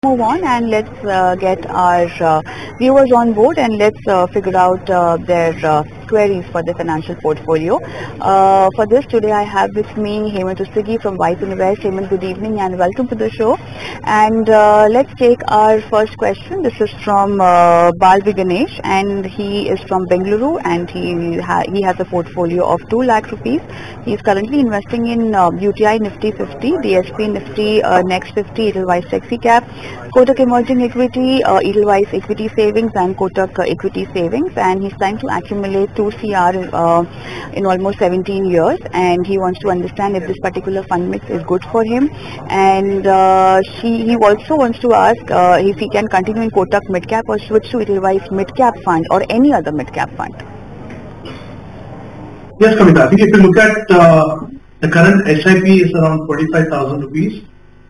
Move on and let's get our viewers on board and let's figure out their queries for the financial portfolio. For this today I have with me Hemant Rustagi from Wiseinvest. Hemant, good evening and welcome to the show. And let's take our first question. This is from Balvi Ganesh and he is from Bengaluru and he has a portfolio of 2 lakh rupees. He is currently investing in UTI Nifty 50, DSP Nifty Next 50, Edelweiss Flexi Cap, Kotak Emerging Equity, Edelweiss Equity Savings and Kotak Equity Savings, and he's trying to accumulate 2 CR in almost 17 years, and he wants to understand if this particular fund mix is good for him, and he also wants to ask if he can continue in Kotak Mid Cap or switch to Edelweiss Mid Cap Fund or any other Mid Cap fund. Yes, Kavita. I think if you look at the current SIP is around 45,000 rupees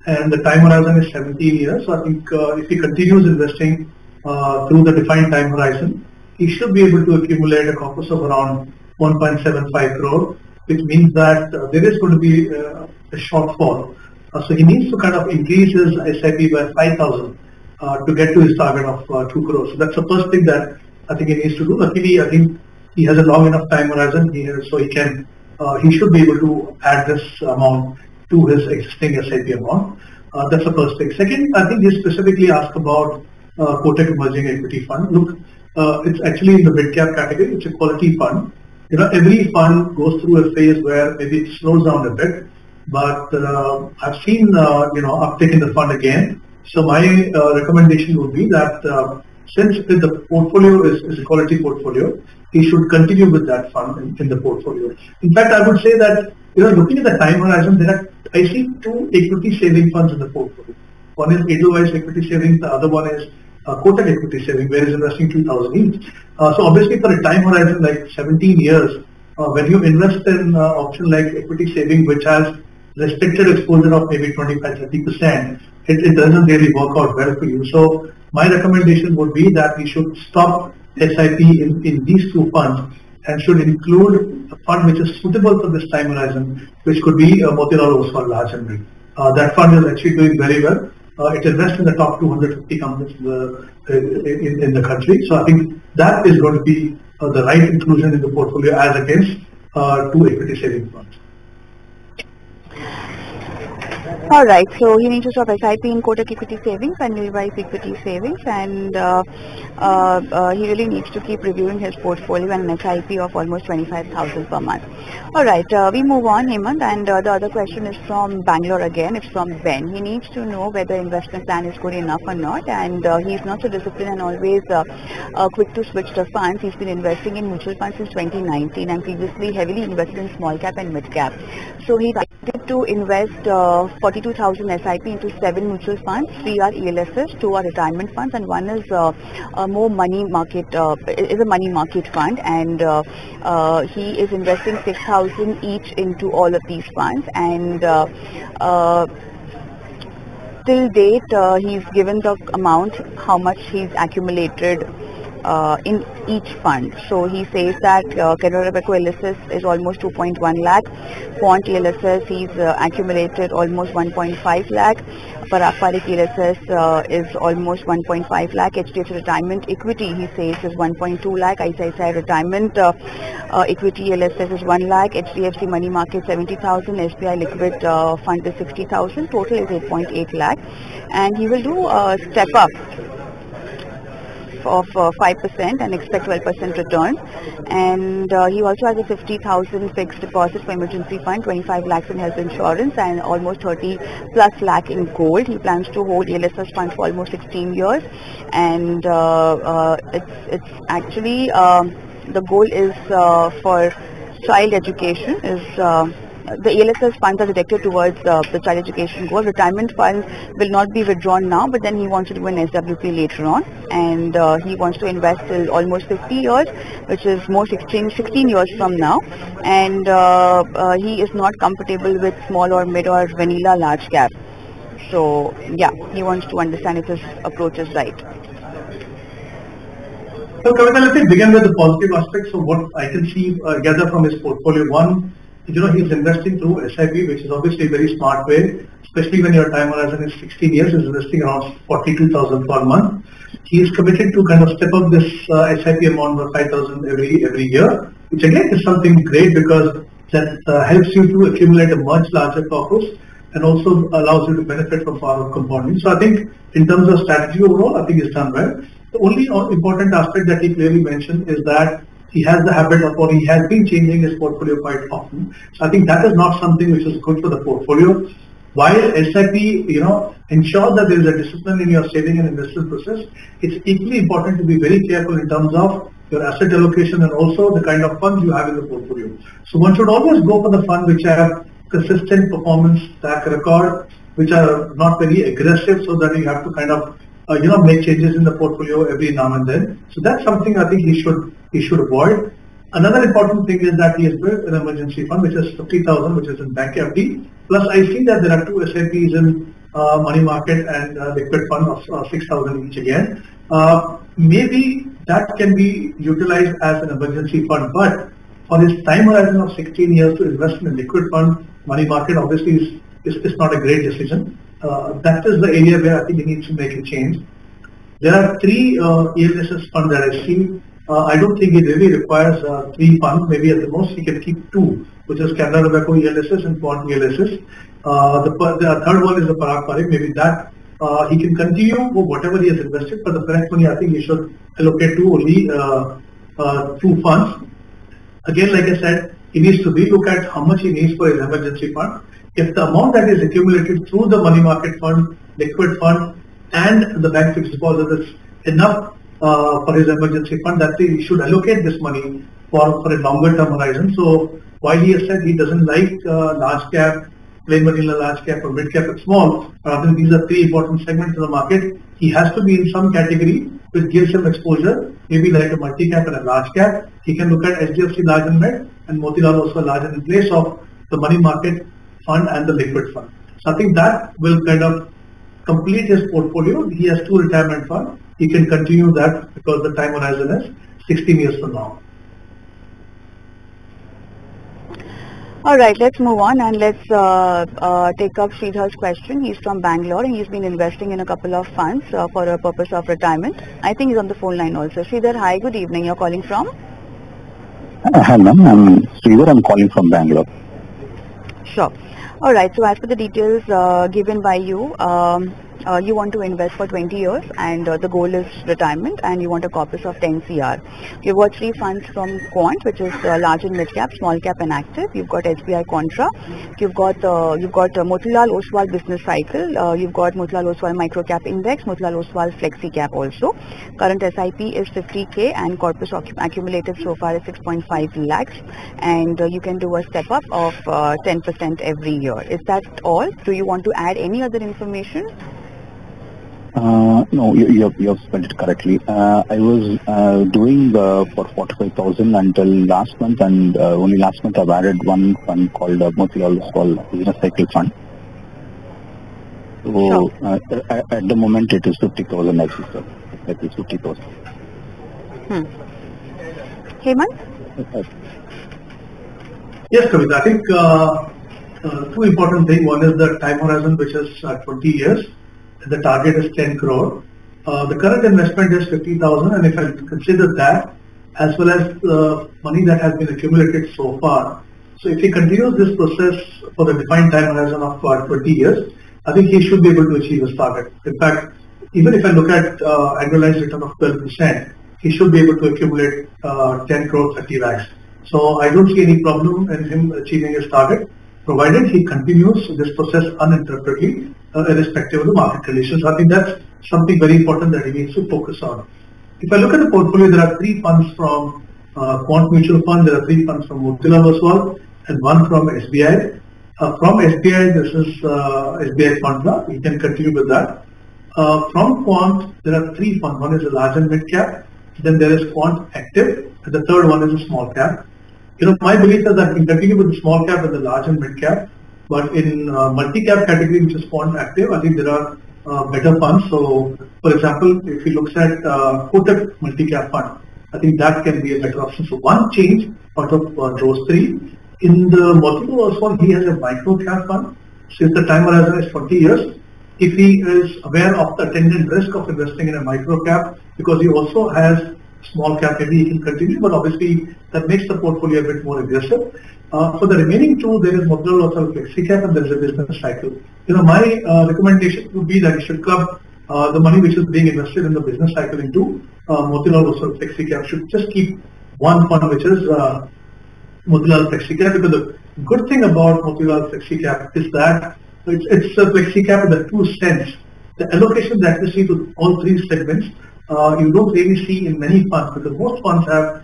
and the time horizon is 17 years. So I think if he continues investing through the defined time horizon, he should be able to accumulate a corpus of around 1.75 crore, which means that there is going to be a shortfall. So he needs to kind of increase his SIP by 5,000 to get to his target of 2 crores. So that's the first thing that I think he needs to do. Luckily, I think he has a long enough time horizon here, so he should be able to add this amount to his existing SIP amount. That's the first thing. Second, I think he specifically asked about Kotak Emerging Equity Fund. Look, it's actually in the mid-cap category. It's a quality fund. Every fund goes through a phase where maybe it slows down a bit, but I've seen, uptick in the fund again. So my recommendation would be that since the portfolio is a quality portfolio, he should continue with that fund in the portfolio. In fact, I would say that, looking at the time horizon, I see 2 equity saving funds in the portfolio. One is Edelweiss Equity Savings, the other one is Kotak Equity Savings, where he's investing 2,000 each. So obviously for a time horizon like 17 years, when you invest in option like equity saving, which has restricted exposure of maybe 25-30%, it doesn't really work out well for you. So my recommendation would be that we should stop SIP in these 2 funds and should include a fund which is suitable for this time horizon, which could be Motilal Oswal Large and Big. That fund is actually doing very well. It invests in the top 250 companies in the country. So I think that is going to be the right inclusion in the portfolio as against 2 equity saving funds. All right, so he needs to stop SIP in Kotak Equity Savings and Edelweiss Equity Savings, and he really needs to keep reviewing his portfolio and an SIP of almost 25,000 per month. All right, we move on, Hemant, and the other question is from Bangalore again. It's from Ben. He needs to know whether investment plan is good enough or not, and he's not so disciplined and always quick to switch the funds. He's been investing in mutual funds since 2019 and previously heavily invested in small cap and mid cap. So he decided to invest 42,000 SIP into 7 mutual funds. 3 are ELSS, 2 are retirement funds, and 1 is a money market fund. And he is investing 6,000 each into all of these funds. And till date, he's given the amount how much he's accumulated in each fund. So he says that Canara Robeco ELSS is almost 2.1 lakh, Quant ELSS he's accumulated almost 1.5 lakh, Parakparik ELSS is almost 1.5 lakh, HDFC Retirement Equity he says is 1.2 lakh, ICICI Retirement Equity ELSS is 1 lakh, HDFC Money Market 70,000, SBI Liquid Fund is 60,000, total is 8.8 lakh, and he will do a step up of 5% and expect 12% return, and he also has a 50,000 fixed deposit for emergency fund, 25 lakhs in health insurance, and almost 30 plus lakh in gold. He plans to hold ELSS fund for almost 16 years, and it's actually the goal is for child education is the ELSS funds are directed towards the child education goal. Retirement funds will not be withdrawn now, but then he wants to do an SWP later on, and he wants to invest till almost 50 years, which is more 16 years from now, and he is not comfortable with small or mid or vanilla large cap. So yeah, he wants to understand if his approach is right. So Kavita, let me begin with the positive aspects of what I can see gather from his portfolio. One he's investing through SIP, which is obviously a very smart way, especially when your time horizon is 16 years, he's investing around 42,000 per month. He is committed to kind of step up this SIP amount by 5,000 every year, which again is something great because that helps you to accumulate a much larger corpus and also allows you to benefit from power of compounding. So I think in terms of strategy overall, I think it's done well. The only important aspect that he clearly mentioned is that he has the habit of, or he has been changing his portfolio quite often. So I think that is not something which is good for the portfolio. While SIP, ensure that there is a discipline in your saving and investment process, it's equally important to be very careful in terms of your asset allocation and also the kind of funds you have in the portfolio. So one should always go for the fund which have consistent performance track record, which are not very aggressive, so that you have to kind of make changes in the portfolio every now and then. So that's something I think he should avoid. Another important thing is that he has built an emergency fund, which is 50,000, which is in bank FD. Plus, I see that there are two SIPs in money market and liquid fund of 6,000 each again. Maybe that can be utilized as an emergency fund, but for his time horizon of 16 years to invest in a liquid fund, money market obviously is not a great decision. That is the area where I think he needs to make a change. There are three ELSS funds that I see. I don't think it really requires three funds. Maybe at the most he can keep two, which is Canada Tobacco ELSS and Quant ELSS. The third one is the Parag Parikh. Maybe that he can continue with whatever he has invested, but the correct money I think he should allocate to only two funds. Again, like I said, he needs to relook at how much he needs for his emergency fund. If the amount that is accumulated through the money market fund, liquid fund, and the bank fixed deposit is enough for his emergency fund, that he should allocate this money for a longer term horizon. So while he has said he doesn't like large cap, plain vanilla large cap or mid cap and small, I think these are three important segments of the market. He has to be in some category which gives him exposure, maybe like a multi cap and a large cap. He can look at HDFC large and mid and Motilal also large in place of the money market fund and the liquid fund. So I think that will kind of complete his portfolio. He has two retirement funds. He can continue that because the time horizon is 16 years from now. All right, let's move on and let's take up Sridhar's question. He's from Bangalore and he's been investing in a couple of funds for a purpose of retirement. I think he's on the phone line also. Sridhar, hi, good evening. You're calling from? Hi ma'am, I'm Sridhar. I'm calling from Bangalore. Sure. All right, so as per the details given by you, you want to invest for 20 years and the goal is retirement and you want a corpus of 10 CR. You've got three funds from Quant, which is large and mid cap, small cap and active. You've got SBI Contra. You've got Motilal Oswal Business Cycle. You've got Motilal Oswal Micro Cap Index, Motilal Oswal Flexi Cap also. Current SIP is 50K and corpus accumulated so far is 6.5 lakhs. And you can do a step up of 10% every year. Is that all? Do you want to add any other information? No, you have spelled it correctly. I was doing for 45,000 until last month, and only last month I've added one fund called Motilal Oswal Business Cycle Fund. So at the moment it is 50,000 as you said. That is 50,000. Hemant? Yes, Kavita. I think two important things. One is the time horizon, which is 20 years. The target is 10 crore. The current investment is 50,000, and if I consider that as well as the money that has been accumulated so far, so if he continues this process for the defined time horizon of 20 years, I think he should be able to achieve his target. In fact, even if I look at annualized return of 12%, he should be able to accumulate 10 crore 30 lakhs. So I don't see any problem in him achieving his target, provided he continues this process uninterruptedly, irrespective of the market conditions. I think that's something very important that he needs to focus on. If I look at the portfolio, there are three funds from Quant Mutual Fund, there are three funds from Motilal Oswal, and one from SBI. From SBI, this is SBI Contra. You can continue with that. From Quant, there are three funds. One is a large and mid cap, then there is Quant Active, and the third one is a small cap. My belief is that we can continue with the small cap and the large and mid cap, but in multi-cap category, which is Quant Active, I think there are better funds. So, for example, if he looks at Kotak multi-cap fund, I think that can be a better option. So one change out of those three In the Motilal Oswal, he has a micro cap fund. Since the time horizon is 20 years, if he is aware of the attendant risk of investing in a micro cap, because he also has small cap, maybe he can continue, but obviously that makes the portfolio a bit more aggressive. For the remaining two, there is Motilal Oswal Flexi Cap and there is a business cycle. My recommendation would be that you should club the money which is being invested in the business cycle into Motilal Oswal Flexi Cap. Should just keep one fund which is Motilal Flexi Cap, because the good thing about Motilal Flexi Cap is that it's a Flexi Cap in the true sense. The allocation that you see to all three segments, you don't really see in many funds, because most funds have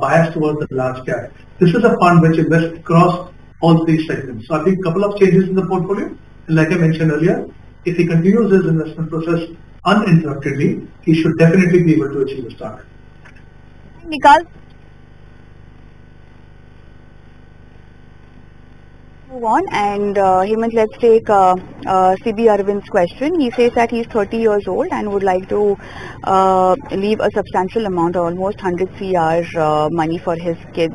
bias towards the large cap. This is a fund which invests across all three segments. So I think a couple of changes in the portfolio. And like I mentioned earlier, if he continues his investment process uninterruptedly, he should definitely be able to achieve his target. Nikal? Move on, and Hemant, let's take CB Arvind's question. He says that he's 30 years old and would like to leave a substantial amount, almost 100 CR money for his kids,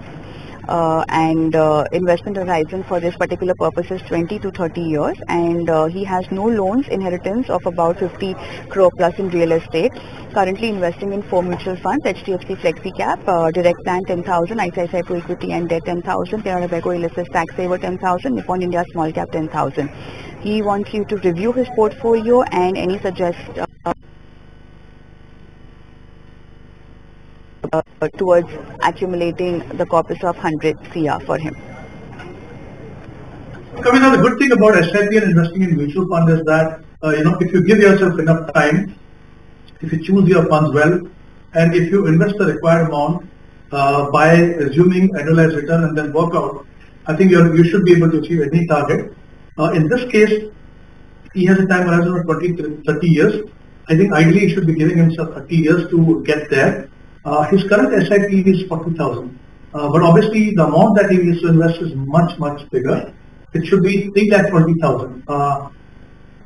and investment horizon for this particular purpose is 20 to 30 years, and he has no loans, inheritance of about 50 crore plus in real estate, currently investing in 4 mutual funds: HDFC Flexi Cap, Direct Plan 10,000, ICICI Pro Equity and Debt 10,000, Canara Beko Illicit Tax Saver 10,000, Nippon India Small Cap 10,000. He wants you to review his portfolio and any towards accumulating the corpus of 100 CR for him. Kavita, the good thing about SIP and investing in mutual fund is that, if you give yourself enough time, if you choose your funds well, and if you invest the required amount by assuming annualized return and then work out, I think you should be able to achieve any target. In this case, he has a time horizon of 20 to 30 years. I think ideally he should be giving himself 30 years to get there. His current SIP is 40,000, but obviously the amount that he needs to invest is much, much bigger. It should be 3,20,000.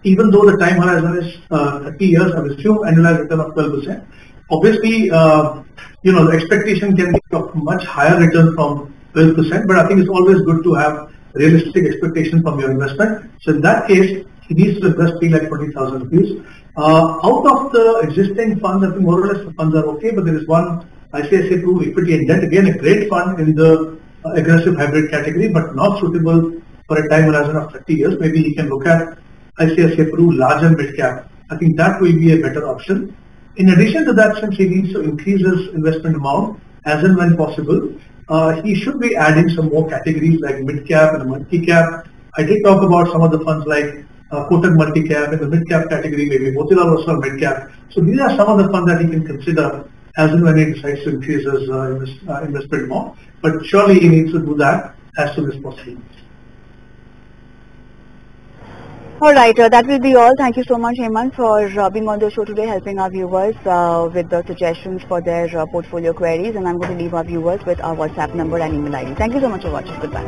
Even though the time horizon is 30 years, I will assume annualized return of 12%. Obviously, the expectation can be of much higher return from 12%, but I think it's always good to have realistic expectation from your investment. So in that case, he needs to invest 3,20,000 rupees. Out of the existing funds, I think more or less the funds are okay, but there is one ICICI Pro Equity and Debt, again a great fund in the aggressive hybrid category, but not suitable for a time horizon of 30 years. Maybe he can look at ICICI Pro large and mid cap. I think that will be a better option. In addition to that, since he needs to increase his investment amount as and when possible, he should be adding some more categories like mid cap and multi cap. I did talk about some of the funds like Kotak Multi Cap in the mid cap category, maybe Motilal Oswal Mid Cap. So these are some of the funds that he can consider as and when he decides to increase his investment amount. But surely he needs to do that as soon as possible. Alright, that will be all. Thank you so much, Hemant, for being on the show today, helping our viewers with the suggestions for their portfolio queries. And I'm going to leave our viewers with our WhatsApp number and email ID. Thank you so much for watching. Goodbye.